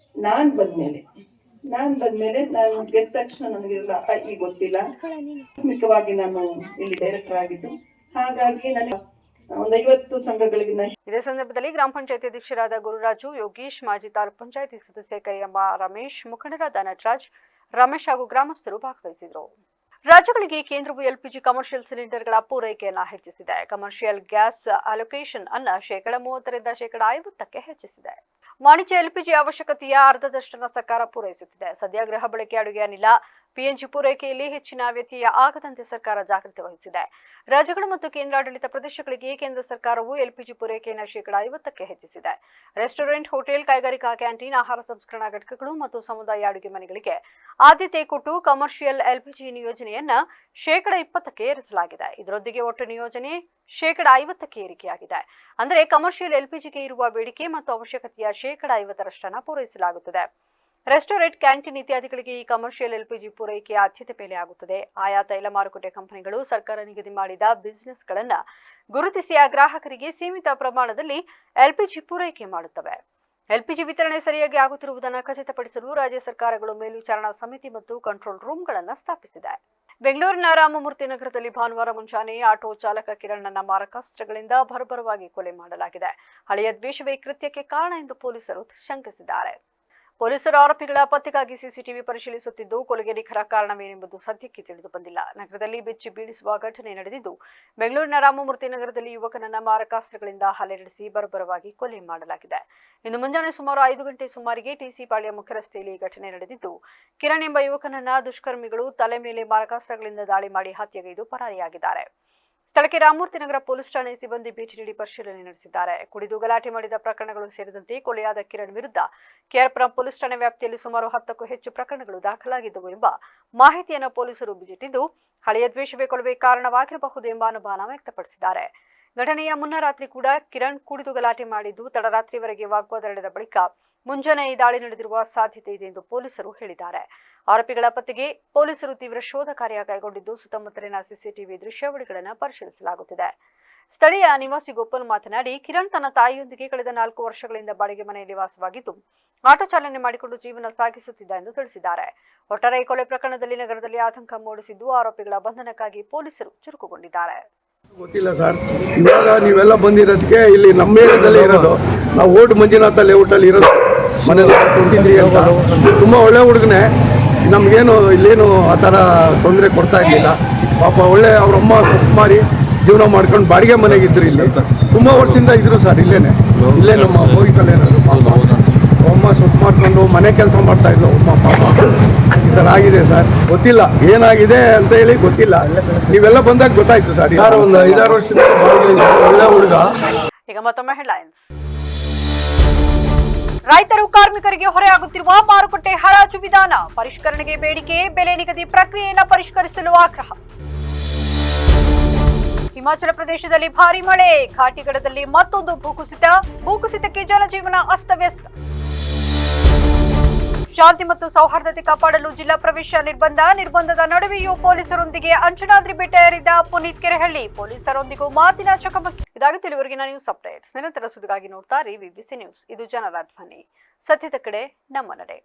ನಾನ್ ಬಂದ್ಮೇಲೆ ನಾನು ಗೆದ್ದ ತಕ್ಷಣ ನನಗೆಲ್ಲ ಈಗ ಗೊತ್ತಿಲ್ಲ, ಆಕಸ್ಮಿಕವಾಗಿ ನಾನು ಇಲ್ಲಿ ಡೈರೆಕ್ಟರ್ ಆಗಿದ್ದು. ಹಾಗಾಗಿ ನನಗೆ ಒಂದು 50 ಸಂಘಗಳಿಗೆ. ಇದೇ ಸಂದರ್ಭದಲ್ಲಿ ಗ್ರಾಮ ಪಂಚಾಯತಿ ಅಧ್ಯಕ್ಷರಾದ ಗುರುರಾಜು, ಯೋಗೀಶ್, ಮಾಜಿ ತಾಲೂಕು ಪಂಚಾಯತಿ ಸದಸ್ಯೆ ಕರಿಯಮ್ಮ, ರಮೇಶ್, ಮುಖಂಡರಾದ ನಟರಾಜ್, ರಮೇಶ್ ಹಾಗೂ ಗ್ರಾಮಸ್ಥರು ಭಾಗವಹಿಸಿದರು. ರಾಜ್ಯಗಳಿಗೆ ಕೇಂದ್ರವು ಎಲ್ಪಿಜಿ ಕಮರ್ಷಿಯಲ್ ಸಿಲಿಂಡರ್ಗಳ ಪೂರೈಕೆಯನ್ನು ಹೆಚ್ಚಿಸಿದೆ. ಕಮರ್ಷಿಯಲ್ ಗ್ಯಾಸ್ ಅಲೋಕೇಶನ್ ಅನ್ನ 30% ರಿಂದ 50% ಹೆಚ್ಚಿಸಿದೆ. ವಾಣಿಜ್ಯ ಎಲ್ಪಿಜಿ ಅವಶ್ಯಕತೆಯ ಅರ್ಧದಷ್ಟನ್ನು ಸರ್ಕಾರ ಪೂರೈಸುತ್ತಿದೆ. ಸದ್ಯ ಗೃಹ ಬಳಕೆ ಅಡುಗೆ ಅನಿಲ ಪಿಎನ್ಜಿ ಪೂರೈಕೆಯಲ್ಲಿ ಹೆಚ್ಚಿನ ವ್ಯತ್ಯಯ ಆಗದಂತೆ ಸರ್ಕಾರ ಜಾಗೃತಿ ವಹಿಸಿದೆ. ರಾಜ್ಯಗಳು ಮತ್ತು ಕೇಂದ್ರಾಡಳಿತ ಪ್ರದೇಶಗಳಿಗೆ ಕೇಂದ್ರ ಸರ್ಕಾರವು ಎಲ್ಪಿಜಿ ಪೂರೈಕೆಯನ್ನು 50% ಹೆಚ್ಚಿಸಿದೆ. ರೆಸ್ಟೋರೆಂಟ್, ಹೋಟೆಲ್, ಕೈಗಾರಿಕಾ ಕ್ಯಾಂಟೀನ್, ಆಹಾರ ಸಂಸ್ಕರಣಾ ಘಟಕಗಳು ಮತ್ತು ಸಮುದಾಯ ಅಡುಗೆ ಮನೆಗಳಿಗೆ ಆದ್ಯತೆ ಕೊಟ್ಟು ಕಮರ್ಷಿಯಲ್ ಎಲ್ಪಿಜಿ ನಿಯೋಜನೆಯನ್ನ 20% ಏರಿಸಲಾಗಿದೆ. ಇದರೊಂದಿಗೆ ಒಟ್ಟು ನಿಯೋಜನೆ 50% ಏರಿಕೆಯಾಗಿದೆ. ಅಂದರೆ ಕಮರ್ಷಿಯಲ್ ಎಲ್ಪಿಜಿಗೆ ಇರುವ ಬೇಡಿಕೆ ಮತ್ತು ಅವಶ್ಯಕತೆಯ 50% ಪೂರೈಸಲಾಗುತ್ತದೆ. ರೆಸ್ಟೋರೆಂಟ್, ಕ್ಯಾಂಟೀನ್ ಇತ್ಯಾದಿಗಳಿಗೆ ಈ ಕಮರ್ಷಿಯಲ್ ಎಲ್ಪಿಜಿ ಪೂರೈಕೆಯ ಆದ್ಯತೆ ಮೇಲೆ ಆಗುತ್ತದೆ. ಆಯಾ ತೈಲ ಮಾರುಕಟ್ಟೆ ಕಂಪನಿಗಳು ಸರ್ಕಾರ ನಿಗದಿ ಮಾಡಿದ ಬಿಸಿನೆಸ್ಗಳನ್ನು ಗುರುತಿಸಿ ಆ ಗ್ರಾಹಕರಿಗೆ ಸೀಮಿತ ಪ್ರಮಾಣದಲ್ಲಿ ಎಲ್ಪಿಜಿ ಪೂರೈಕೆ ಮಾಡುತ್ತವೆ. ಎಲ್ಪಿಜಿ ವಿತರಣೆ ಸರಿಯಾಗಿ ಆಗುತ್ತಿರುವುದನ್ನು ಖಚಿತಪಡಿಸಲು ರಾಜ್ಯ ಸರ್ಕಾರಗಳು ಮೇಲ್ವಿಚಾರಣಾ ಸಮಿತಿ ಮತ್ತು ಕಂಟ್ರೋಲ್ ರೂಮ್ಗಳನ್ನು ಸ್ಥಾಪಿಸಿದೆ. ಬೆಂಗಳೂರಿನ ರಾಮಮೂರ್ತಿ ನಗರದಲ್ಲಿ ಭಾನುವಾರ ಮುಂಜಾನೆ ಆಟೋ ಚಾಲಕ ಕಿರಣ್ನ ಮಾರಕಾಸ್ತ್ರಗಳಿಂದ ಭರ್ಭರವಾಗಿ ಕೊಲೆ ಮಾಡಲಾಗಿದೆ. ಹಳೆಯ ದ್ವೇಷವೇ ಕೃತ್ಯಕ್ಕೆ ಕಾರಣ ಎಂದು ಪೊಲೀಸರು ಶಂಕಿಸಿದ್ದಾರೆ. ಪೊಲೀಸರು ಆರೋಪಿಗಳ ಪತ್ತೆಗಾಗಿ ಸಿಸಿಟಿವಿ ಪರಿಶೀಲಿಸುತ್ತಿದ್ದು, ಕೊಲೆಗೆ ನಿಖರ ಕಾರಣವೇನೆಂಬುದು ಸದ್ಯಕ್ಕೆ ತಿಳಿದು ಬಂದಿಲ್ಲ. ನಗರದಲ್ಲಿ ಬೆಚ್ಚಿ ಬೀಳಿಸುವ ಘಟನೆ ನಡೆದಿದ್ದು, ಬೆಂಗಳೂರಿನ ರಾಮಮೂರ್ತಿ ನಗರದಲ್ಲಿ ಯುವಕನನ್ನ ಮಾರಕಾಸ್ತ್ರಗಳಿಂದ ಹಲ್ಲೆ ನಡೆಸಿ ಬರ್ಬರವಾಗಿ ಕೊಲೆ ಮಾಡಲಾಗಿದೆ. ಇಂದು ಮುಂಜಾನೆ ಸುಮಾರು 5 ಗಂಟೆ ಸುಮಾರಿಗೆ ಟಿಸಿ ಪಾಳ್ಯ ಮುಖ್ಯ ರಸ್ತೆಯಲ್ಲಿ ಘಟನೆ ನಡೆದಿದ್ದು, ಕಿರಣ್ ಎಂಬ ಯುವಕನನ್ನ ದುಷ್ಕರ್ಮಿಗಳು ತಲೆ ಮೇಲೆ ಮಾರಕಾಸ್ತ್ರಗಳಿಂದ ದಾಳಿ ಮಾಡಿ ಹತ್ಯೆಗೈದು ಪರಾರಿಯಾಗಿದ್ದಾರೆ. ಸ್ಥಳಕ್ಕೆ ರಾಮಮೂರ್ತಿ ನಗರ ಪೊಲೀಸ್ ಠಾಣೆ ಸಿಬ್ಬಂದಿ ಭೇಟಿ ನೀಡಿ ಪರಿಶೀಲನೆ ನಡೆಸಿದ್ದಾರೆ. ಕುಡಿದು ಗಲಾಟೆ ಮಾಡಿದ ಪ್ರಕರಣಗಳು ಸೇರಿದಂತೆ ಕೊಲೆಯಾದ ಕಿರಣ್ ವಿರುದ್ಧ ಕೆಆರ್ಪುರಂ ಪೊಲೀಸ್ ಠಾಣೆ ವ್ಯಾಪ್ತಿಯಲ್ಲಿ ಸುಮಾರು 10ಕ್ಕೂ ಹೆಚ್ಚು ಪ್ರಕರಣಗಳು ದಾಖಲಾಗಿದ್ದವು ಎಂಬ ಮಾಹಿತಿಯನ್ನು ಪೊಲೀಸರು ಬಿಚ್ಚಿಟ್ಟಿದ್ದು, ಹಳೆಯ ದ್ವೇಷವೇ ಕೊಲೆಗೆ ಕಾರಣವಾಗಿರಬಹುದು ಎಂಬ ಅನುಮಾನ ವ್ಯಕ್ತಪಡಿಸಿದ್ದಾರೆ. ಘಟನೆಯ ಮುನ್ನ ರಾತ್ರಿ ಕೂಡ ಕಿರಣ್ ಕುಡಿದು ಗಲಾಟೆ ಮಾಡಿದ್ದು ತಡರಾತ್ರಿವರೆಗೆ ವಾಗ್ವಾದ ನಡೆದ ಬಳಿಕ ಮುಂಜಾನೆ ಈ ದಾಳಿ ನಡೆದಿರುವ ಸಾಧ್ಯತೆ ಇದೆ ಎಂದು ಪೊಲೀಸರು ಹೇಳಿದ್ದಾರೆ. ಆರೋಪಿಗಳ ಪತ್ತೆಗೆ ಪೊಲೀಸರು ತೀವ್ರ ಶೋಧ ಕಾರ್ಯ ಕೈಗೊಂಡಿದ್ದು ಸುತ್ತಮುತ್ತಲಿನ ಸಿಸಿಟಿವಿ ದೃಶ್ಯಾವಳಿಗಳನ್ನು ಪರಿಶೀಲಿಸಲಾಗುತ್ತಿದೆ. ಸ್ಥಳೀಯ ನಿವಾಸಿ ಗೋಪಾಲ್ ಮಾತನಾಡಿ, ಕಿರಣ್ ತನ್ನ ತಾಯಿಯೊಂದಿಗೆ ಕಳೆದ 4 ವರ್ಷಗಳಿಂದ ಬಾಡಿಗೆ ಮನೆಯಲ್ಲಿ ವಾಸವಾಗಿದ್ದು ಆಟೋ ಚಾಲನೆ ಮಾಡಿಕೊಂಡು ಜೀವನ ಸಾಗಿಸುತ್ತಿದ್ದ ಎಂದು ತಿಳಿಸಿದ್ದಾರೆ. ಒಟ್ಟಾರೆ ಈ ಕೊಲೆ ಪ್ರಕರಣದಲ್ಲಿ ನಗರದಲ್ಲಿ ಆತಂಕ ಮೂಡಿಸಿದ್ದು ಆರೋಪಿಗಳ ಬಂಧನಕ್ಕಾಗಿ ಪೊಲೀಸರು ಚುರುಕುಗೊಂಡಿದ್ದಾರೆ. ಗೊತ್ತಿಲ್ಲ ಸರ್, ಇವಾಗ ನೀವೆಲ್ಲ ಬಂದಿರೋದಕ್ಕೆ ಇಲ್ಲಿ ನಮ್ಮ ಏರಿಯಾದಲ್ಲೇ ಇರೋದು. ನಾವು ಓಟ್ ಮಂಜುನಾಥ ಲೇಔಟಲ್ಲಿ ಇರೋದು. ಮನೆ 23 ಅಂತ ತುಂಬ ಒಳ್ಳೆ ಹುಡುಗನೇ. ನಮಗೇನು ಇಲ್ಲೇನು ಆ ಥರ ತೊಂದರೆ ಕೊಡ್ತಾ ಇರಲಿಲ್ಲ. ಪಾಪ ಒಳ್ಳೆ ಅವ್ರ ಅಮ್ಮ ಸೊಪ್ಪು ಮಾರಿ ಜೀವನ ಮಾಡ್ಕೊಂಡು ಬಾಡಿಗೆ ಮನೆಗಿದ್ರು. ಇಲ್ಲಿ ತುಂಬ ವರ್ಷದಿಂದ ಇದ್ರು ಸರ್. ಇಲ್ಲೇ ನಮ್ಮ ಹೋಗಿತ್ತಲ್ಲೇ ಇರೋದು. ಪಾಪ ಅಮ್ಮ ಸೊಪ್ಪು ಮಾಡ್ಕೊಂಡು ಮನೆ ಕೆಲಸ ಮಾಡ್ತಾ ಇದ್ಲು ಅಮ್ಮ. ಪಾಪ ಈ ಥರ ಆಗಿದೆ ಸರ್. ಗೊತ್ತಿಲ್ಲ ಏನಾಗಿದೆ ಅಂತ ಹೇಳಿ ಗೊತ್ತಿಲ್ಲ. ನೀವೆಲ್ಲ ಬಂದಾಗ ಗೊತ್ತಾಯ್ತು ಸರ್. ಯಾರು ಒಂದು 5-6 ವರ್ಷದಿಂದ ಒಳ್ಳೆ ಹುಡುಗ. ಈಗ ಮತ್ತೊಮ್ಮೆ ಹೆಡ್ಲೈನ್ಸ್. ರೈತರು ಕಾರ್ಮಿಕರಿಗೆ ಹೊರೆಯಾಗುತ್ತಿರುವ ಮಾರುಕಟ್ಟೆ ಹರಾಜು ವಿಧಾನ ಪರಿಷ್ಕರಣೆಗೆ ಬೇಡಿಕೆ, ಬೆಲೆ ನಿಗದಿ ಪ್ರಕ್ರಿಯೆಯನ್ನು ಪರಿಷ್ಕರಿಸಲು ಆಗ್ರಹ. ಹಿಮಾಚಲ ಪ್ರದೇಶದಲ್ಲಿ ಭಾರಿ ಮಳೆ, ಘಾಟಿಗಡದಲ್ಲಿ ಮತ್ತೊಂದು ಭೂಕುಸಿತಕ್ಕೆ ಜನಜೀವನ ಅಸ್ತವ್ಯಸ್ತ. ಶಾಂತಿ ಮತ್ತು ಸೌಹಾರ್ದತೆ ಕಾಪಾಡಲು ಜಿಲ್ಲಾ ಪ್ರವೇಶ ನಿರ್ಬಂಧದ ನಡುವೆಯೂ ಪೊಲೀಸರೊಂದಿಗೆ ಅಂಜನಾದ್ರಿ ಬೆಟ್ಟ ಏರಿದ ಪುನೀತ್ ಕೆರೆಹಳ್ಳಿ. ಪೊಲೀಸರೊಂದಿಗೂ ಮಾತಿನ ಚಕಮಕಿ. ಇದಾಗುತ್ತೆ ಇವರೆಗಿನ ನ್ಯೂಸ್ ಅಪ್ಡೇಟ್ಸ್. ನಿರಂತರ ಸುದ್ದಿಗಾಗಿ ನೋಡ್ತಾ ಇರಿ ವಿಬಿಸಿ ನ್ಯೂಸ್. ಇದು ಜನರ ಧ್ವನಿ. ಸತ್ಯದ ಕಡೆ ನಮ್ಮ ನಡೆ.